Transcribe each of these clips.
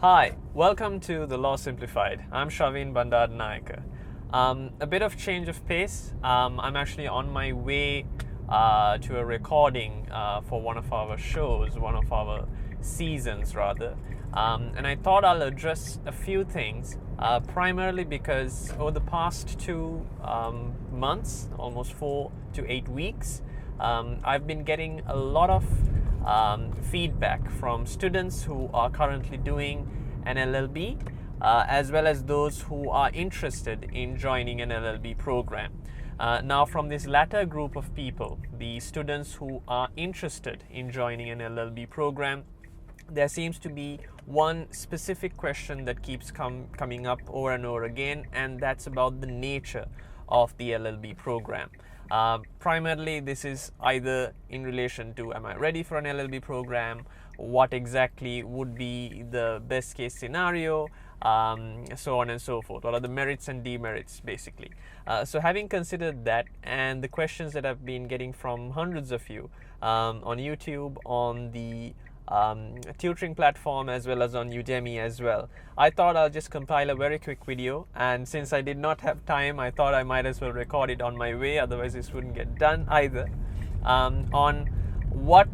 Hi, welcome to the Law Simplified. I'm Bandaranayake. A bit of change of pace. I'm actually on my way to a recording for one of our shows, one of our seasons rather. And I thought I'll address a few things, primarily because over the past 2 months, almost 4 to 8 weeks, I've been getting a lot of feedback from students who are currently doing an LLB, as well as those who are interested in joining an LLB program. Now, from this latter group of people, the students who are interested in joining an LLB program, there seems to be one specific question that keeps coming up over and over again, and that's about the nature of the LLB program. Primarily, this is either in relation to, am I ready for an LLB program? What exactly would be the best case scenario? So on and so forth. What are the merits and demerits, basically? So having considered that and the questions that I've been getting from hundreds of you on YouTube, on the tutoring platform, as well as on Udemy as well, I thought I'll just compile a very quick video, and since I did not have time, I thought I might as well record it on my way, otherwise this wouldn't get done either, on what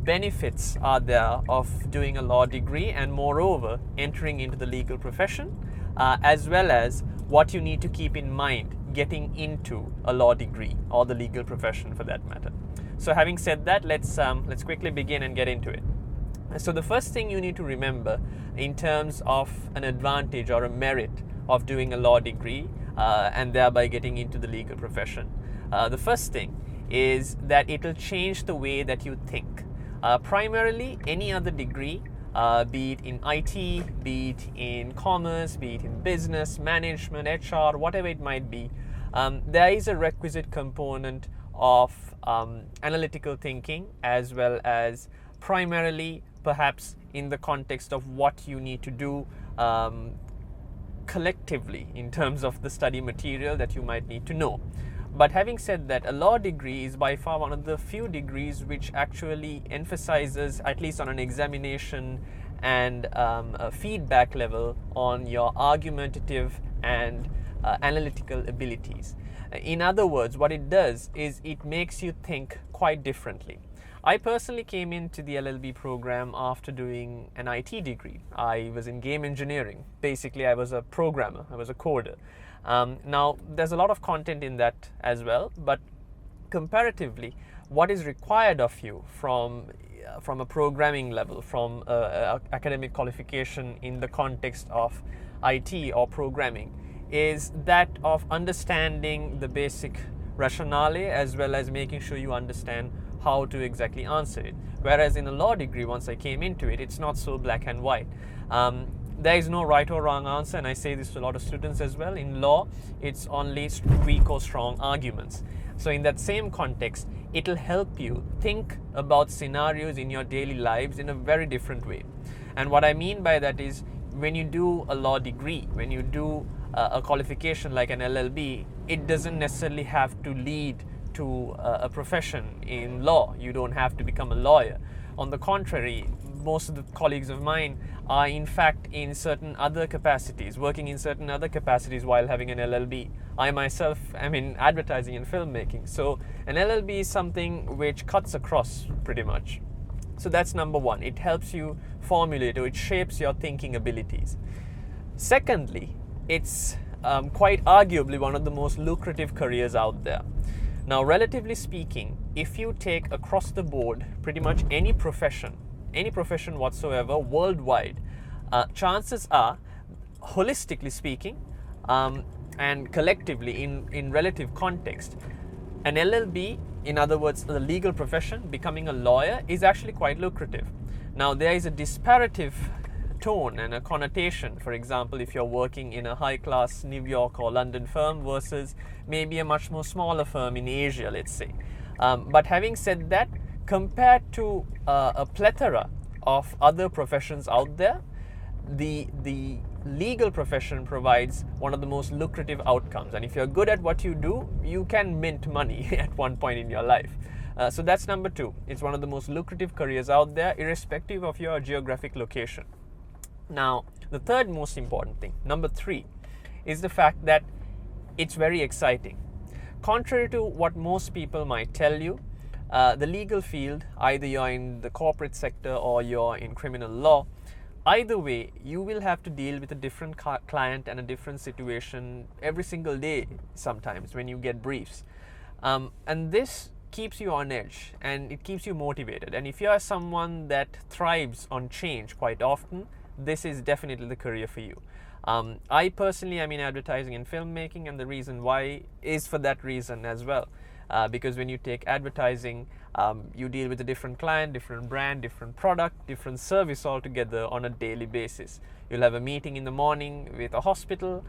benefits are there of doing a law degree, and moreover entering into the legal profession, as well as what you need to keep in mind getting into a law degree or the legal profession for that matter. So having said that, let's quickly begin and get into it. So the first thing you need to remember in terms of an advantage or a merit of doing a law degree and thereby getting into the legal profession, the first thing is that it will change the way that you think. Primarily, any other degree, be it in IT, be it in commerce, be it in business, management, HR, whatever it might be, there is a requisite component of analytical thinking, as well as primarily perhaps in the context of what you need to do collectively in terms of the study material that you might need to know. But having said that, a law degree is by far one of the few degrees which actually emphasizes, at least on an examination and a feedback level, on your argumentative and analytical abilities. In other words, what it does is it makes you think quite differently. I personally came into the LLB program after doing an IT degree. I was in game engineering. Basically, I was a programmer, I was a coder. Now, there's a lot of content in that as well, but comparatively, what is required of you from a programming level, from academic qualification in the context of IT or programming, is that of understanding the basic rationale, as well as making sure you understand how to exactly answer it. Whereas in a law degree, once I came into it, it's not so black and white. There is no right or wrong answer, and I say this to a lot of students as well. In law, it's only weak or strong arguments. So in that same context, it'll help you think about scenarios in your daily lives in a very different way. And what I mean by that is, when you do a law degree, when you do a qualification like an LLB, it doesn't necessarily have to lead to a profession in law. You don't have to become a lawyer. On the contrary, most of the colleagues of mine are in fact in certain other capacities, working in certain other capacities while having an LLB. I myself am in advertising and filmmaking. So an LLB is something which cuts across pretty much. So that's number one. It helps you formulate, or it shapes your thinking abilities. Secondly, it's quite arguably one of the most lucrative careers out there. Now, relatively speaking, if you take across the board pretty much any profession whatsoever worldwide, chances are, holistically speaking, and collectively in relative context, an LLB, in other words, the legal profession, becoming a lawyer, is actually quite lucrative. Now, there is a disparative tone and a connotation. For example, if you're working in a high-class New York or London firm versus maybe a much more smaller firm in Asia, let's say. But having said that, compared to a plethora of other professions out there, the legal profession provides one of the most lucrative outcomes. And if you're good at what you do, you can mint money at one point in your life. So that's number two. It's one of the most lucrative careers out there, irrespective of your geographic location. Now, the third most important thing, number 3, is the fact that it's very exciting. Contrary to what most people might tell you, the legal field, either you're in the corporate sector or you're in criminal law, either way, you will have to deal with a different client and a different situation every single day sometimes when you get briefs. And this keeps you on edge and it keeps you motivated. And if you are someone that thrives on change quite often, this is definitely the career for you. I personally am in advertising and filmmaking, and the reason why is for that reason as well. Because when you take advertising, you deal with a different client, different brand, different product, different service altogether on a daily basis. You'll have a meeting in the morning with a hospital,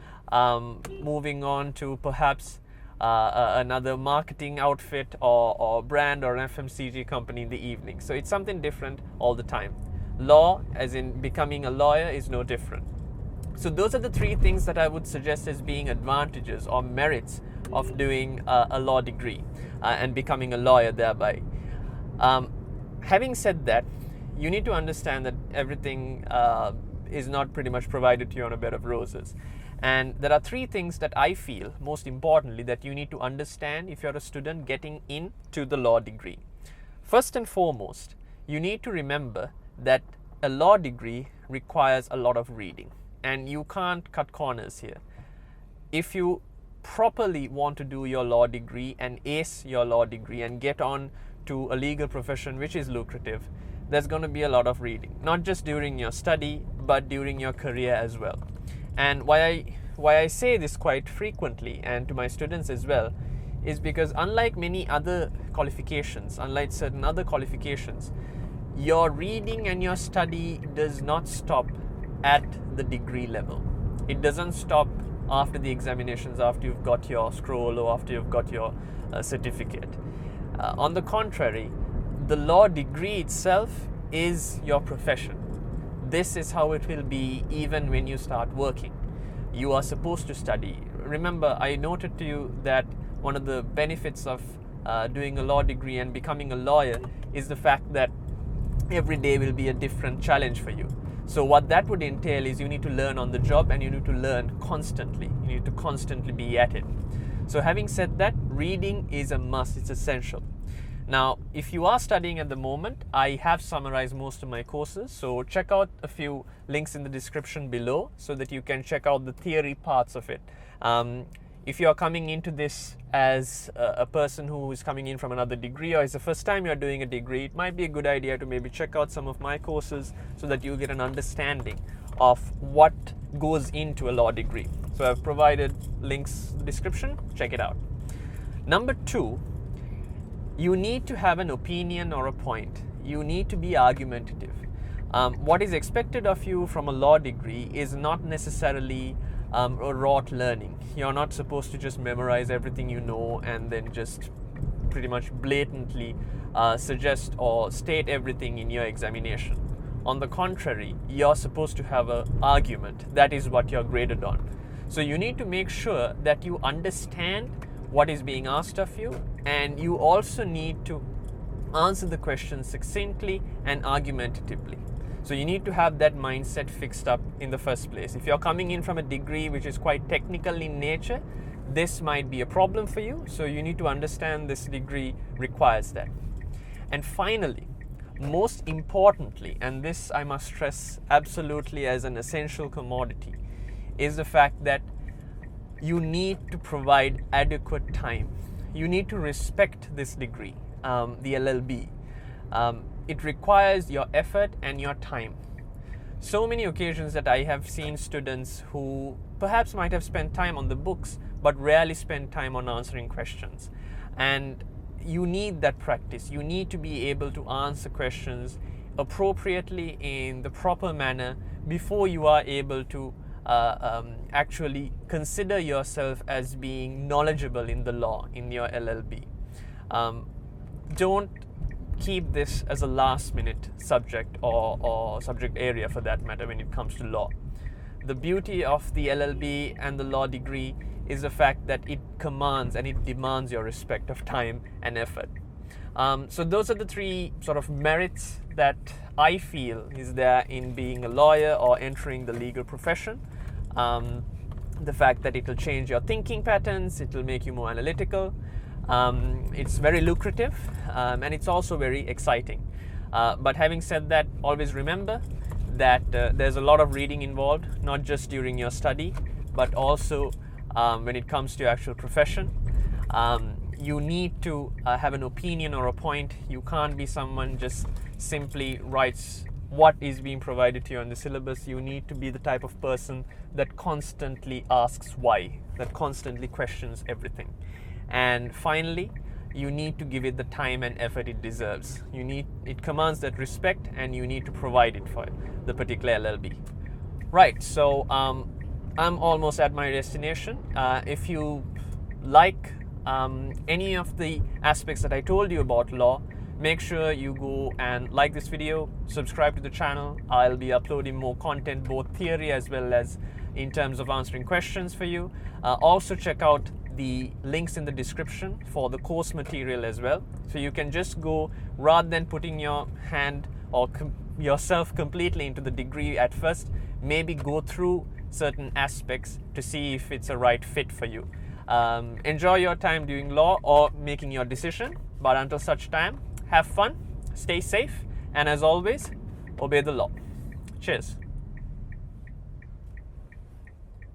moving on to perhaps another marketing outfit or brand or an FMCG company in the evening. So it's something different all the time. Law, as in becoming a lawyer, is no different. So those are the 3 things that I would suggest as being advantages or merits of doing a law degree and becoming a lawyer thereby. Having said that, you need to understand that everything is not pretty much provided to you on a bed of roses. And there are 3 things that I feel most importantly that you need to understand if you're a student getting into the law degree. First and foremost, you need to remember that a law degree requires a lot of reading, and you can't cut corners here. If you properly want to do your law degree and ace your law degree and get on to a legal profession which is lucrative, there's going to be a lot of reading, not just during your study but during your career as well. And why I say this quite frequently and to my students as well is because unlike many other qualifications, unlike certain other qualifications, your reading and your study does not stop at the degree level. It doesn't stop after the examinations, after you've got your scroll or after you've got your certificate. On the contrary, the law degree itself is your profession. This is how it will be even when you start working. You are supposed to study. Remember, I noted to you that one of the benefits of doing a law degree and becoming a lawyer is the fact that every day will be a different challenge for you. So what that would entail is you need to learn on the job and you need to learn constantly. You need to constantly be at it. So having said that, reading is a must, it's essential. Now, if you are studying at the moment, I have summarized most of my courses. So check out a few links in the description below so that you can check out the theory parts of it. If you are coming into this as a person who is coming in from another degree or it's the first time you're doing a degree, it might be a good idea to maybe check out some of my courses so that you get an understanding of what goes into a law degree. So I've provided links in the description, check it out. Number 2, you need to have an opinion or a point. You need to be argumentative. What is expected of you from a law degree is not necessarily a rote learning. You're not supposed to just memorize everything you know and then just pretty much blatantly suggest or state everything in your examination. On the contrary, you're supposed to have an argument. That is what you're graded on. So you need to make sure that you understand what is being asked of you, and you also need to answer the question succinctly and argumentatively. So you need to have that mindset fixed up in the first place. If you're coming in from a degree which is quite technical in nature, this might be a problem for you. So you need to understand this degree requires that. And finally, most importantly, and this I must stress absolutely as an essential commodity, is the fact that you need to provide adequate time. You need to respect this degree, the LLB. It requires your effort and your time. So many occasions that I have seen students who perhaps might have spent time on the books but rarely spend time on answering questions. And you need that practice. You need to be able to answer questions appropriately in the proper manner before you are able to actually consider yourself as being knowledgeable in the law, in your LLB. Don't keep this as a last minute subject or subject area for that matter when it comes to law. The beauty of the LLB and the law degree is the fact that it commands and it demands your respect of time and effort. So those are the three sort of merits that I feel is there in being a lawyer or entering the legal profession. The fact that it will change your thinking patterns, it will make you more analytical, it's very lucrative, and it's also very exciting. But having said that, always remember that there's a lot of reading involved, not just during your study, but also when it comes to your actual profession. You need to have an opinion or a point. You can't be someone just simply writes what is being provided to you on the syllabus. You need to be the type of person that constantly asks why, that constantly questions everything. And finally, you need to give it the time and effort it deserves. It commands that respect, and you need to provide it for the particular LLB. Right, so I'm almost at my destination. If you like any of the aspects that I told you about law, make sure you go and like this video, subscribe to the channel. I'll be uploading more content, both theory as well as in terms of answering questions for you. Also check out the links in the description for the course material as well. So you can just go, rather than putting your hand or yourself completely into the degree at first, maybe go through certain aspects to see if it's a right fit for you. Enjoy your time doing law or making your decision, but until such time, have fun, stay safe, and as always, obey the law. Cheers.